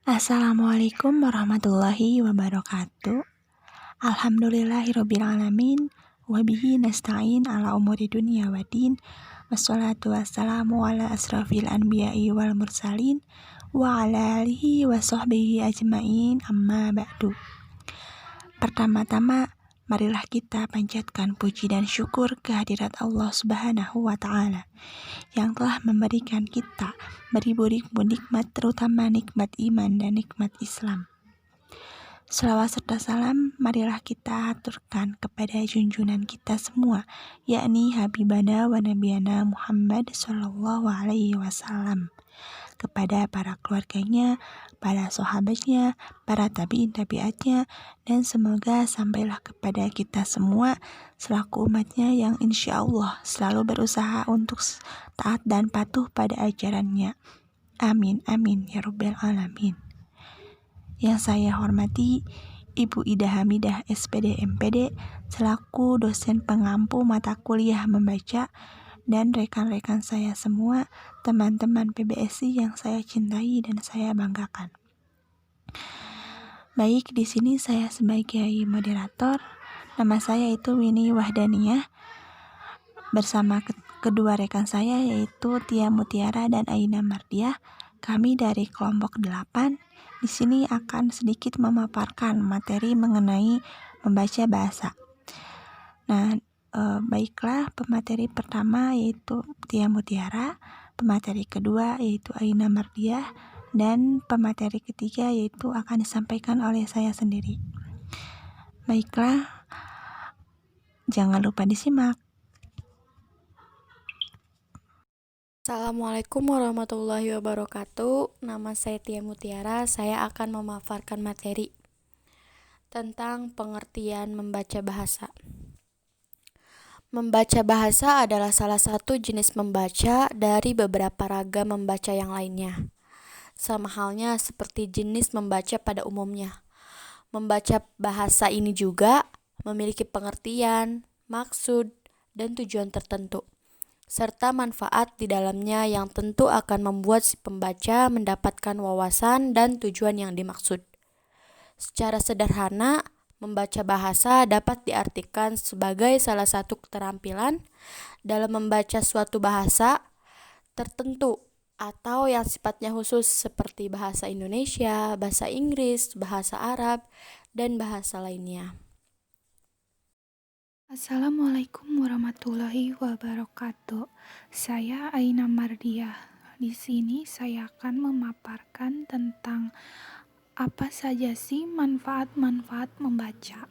Assalamualaikum warahmatullahi wabarakatuh. Alhamdulillahirrabbilalamin. Wabihi nasta'in ala umuri dunia wa din. Wassalatu wassalamu ala asrafil anbiya'i wal mursalin wa ala alihi wa sahbihi ajmain, amma ba'du. Pertama-tama, marilah kita panjatkan puji dan syukur kehadirat Allah Subhanahu wa Ta'ala yang telah memberikan kita beribu-ribu nikmat, terutama nikmat iman dan nikmat Islam. Selawat serta salam marilah kita aturkan kepada junjungan kita semua, yakni Habibana wa Nabiyana Muhammad Sallallahu Alaihi Wasallam, kepada para keluarganya, para sahabatnya, para tabi'in-tabi'atnya, dan semoga sampailah kepada kita semua selaku umatnya yang insya Allah selalu berusaha untuk taat dan patuh pada ajarannya. Amin, amin, ya Rabbal Alamin. Yang saya hormati Ibu Ida Hamidah SPD MPD selaku dosen pengampu mata kuliah membaca, dan rekan-rekan saya semua, teman-teman PBSI yang saya cintai dan saya banggakan. Baik, di sini saya sebagai moderator. Nama saya itu Winnie Wahdaniyah. Bersama kedua rekan saya yaitu Tia Mutiara dan Aina Mardiah. Kami dari kelompok 8 di sini akan sedikit memaparkan materi mengenai membaca bahasa. Nah, baiklah, pemateri pertama yaitu Tia Mutiara, pemateri kedua yaitu Aina Mardiah, dan pemateri ketiga yaitu akan disampaikan oleh saya sendiri. Baiklah, jangan lupa disimak. Assalamualaikum warahmatullahi wabarakatuh. Nama saya Tia Mutiara. Saya akan memaparkan materi tentang pengertian membaca bahasa. Membaca bahasa adalah salah satu jenis membaca dari beberapa ragam membaca yang lainnya. Sama halnya seperti jenis membaca pada umumnya. Membaca bahasa ini juga memiliki pengertian, maksud, dan tujuan tertentu, serta manfaat di dalamnya yang tentu akan membuat si pembaca mendapatkan wawasan dan tujuan yang dimaksud. Secara sederhana, membaca bahasa dapat diartikan sebagai salah satu keterampilan dalam membaca suatu bahasa tertentu atau yang sifatnya khusus seperti bahasa Indonesia, bahasa Inggris, bahasa Arab, dan bahasa lainnya. Assalamualaikum warahmatullahi wabarakatuh. Saya Aina Mardiah. Di sini saya akan memaparkan tentang apa saja sih manfaat-manfaat membaca.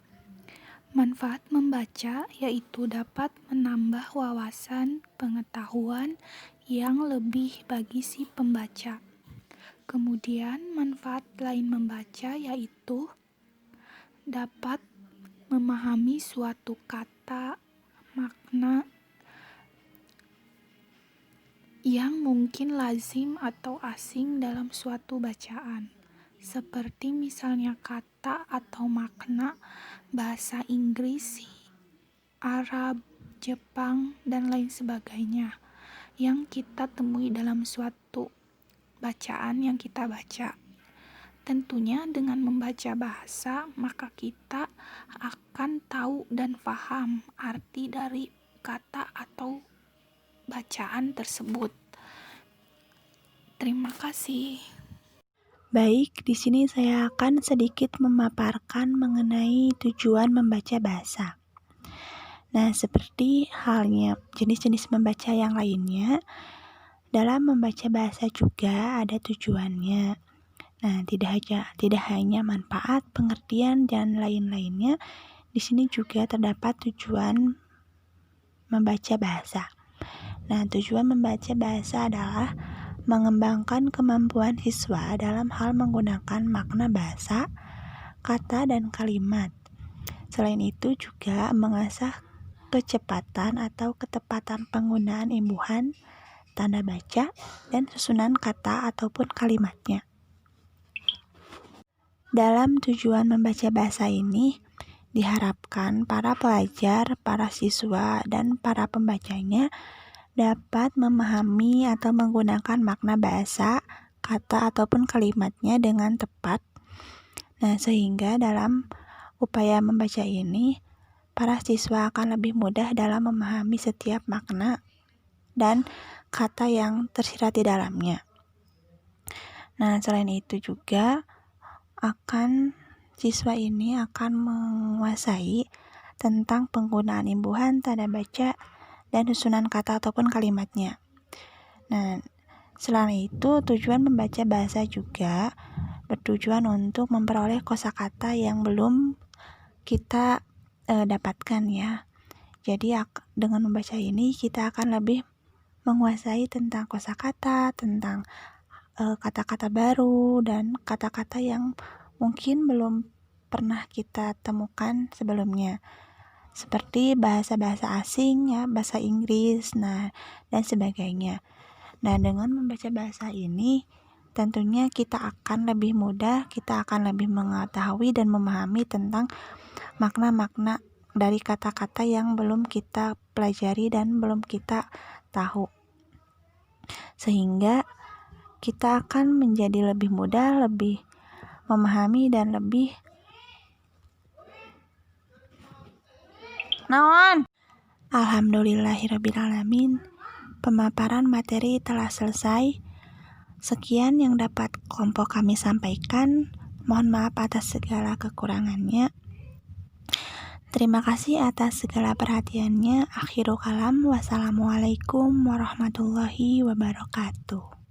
Manfaat membaca yaitu dapat menambah wawasan pengetahuan yang lebih bagi si pembaca. Kemudian manfaat lain membaca yaitu dapat memahami suatu kata, makna yang mungkin lazim atau asing dalam suatu bacaan, seperti misalnya kata atau makna bahasa Inggris, Arab, Jepang, dan lain sebagainya yang kita temui dalam suatu bacaan yang kita baca. Tentunya dengan membaca bahasa, maka kita akan tahu dan paham arti dari kata atau bacaan tersebut. Terima kasih. Baik, di sini saya akan sedikit memaparkan mengenai tujuan membaca bahasa. Nah, seperti halnya jenis-jenis membaca yang lainnya, dalam membaca bahasa juga ada tujuannya. Nah, tidak hanya manfaat, pengertian, dan lain-lainnya. Di sini juga terdapat tujuan membaca bahasa. Nah, tujuan membaca bahasa adalah mengembangkan kemampuan siswa dalam hal menggunakan makna bahasa, kata, dan kalimat. Selain itu juga mengasah kecepatan atau ketepatan penggunaan imbuhan, tanda baca, dan susunan kata ataupun kalimatnya. Dalam tujuan membaca bahasa ini, diharapkan para pelajar, para siswa, dan para pembacanya dapat memahami atau menggunakan makna bahasa, kata ataupun kalimatnya dengan tepat. Nah, sehingga dalam upaya membaca ini, para siswa akan lebih mudah dalam memahami setiap makna dan kata yang tersirat di dalamnya. Nah, selain itu juga siswa ini akan menguasai tentang penggunaan imbuhan, tanda baca, dan susunan kata ataupun kalimatnya. Nah, selain itu tujuan membaca bahasa juga bertujuan untuk memperoleh kosakata yang belum kita dapatkan ya. Jadi dengan membaca ini kita akan lebih menguasai tentang kosakata, tentang kata-kata baru dan kata-kata yang mungkin belum pernah kita temukan sebelumnya. Seperti bahasa-bahasa asing ya, bahasa Inggris, dan sebagainya. Nah, dengan membaca bahasa ini tentunya kita akan lebih mudah, kita akan lebih mengetahui dan memahami tentang makna-makna dari kata-kata yang belum kita pelajari dan belum kita tahu. Sehingga kita akan menjadi lebih mudah, lebih memahami dan lebih Alhamdulillahirrabbilalamin. Pemaparan materi telah selesai. Sekian yang dapat kelompok kami sampaikan. Mohon maaf atas segala kekurangannya. Terima kasih atas segala perhatiannya. Akhirul kalam. Wassalamualaikum warahmatullahi wabarakatuh.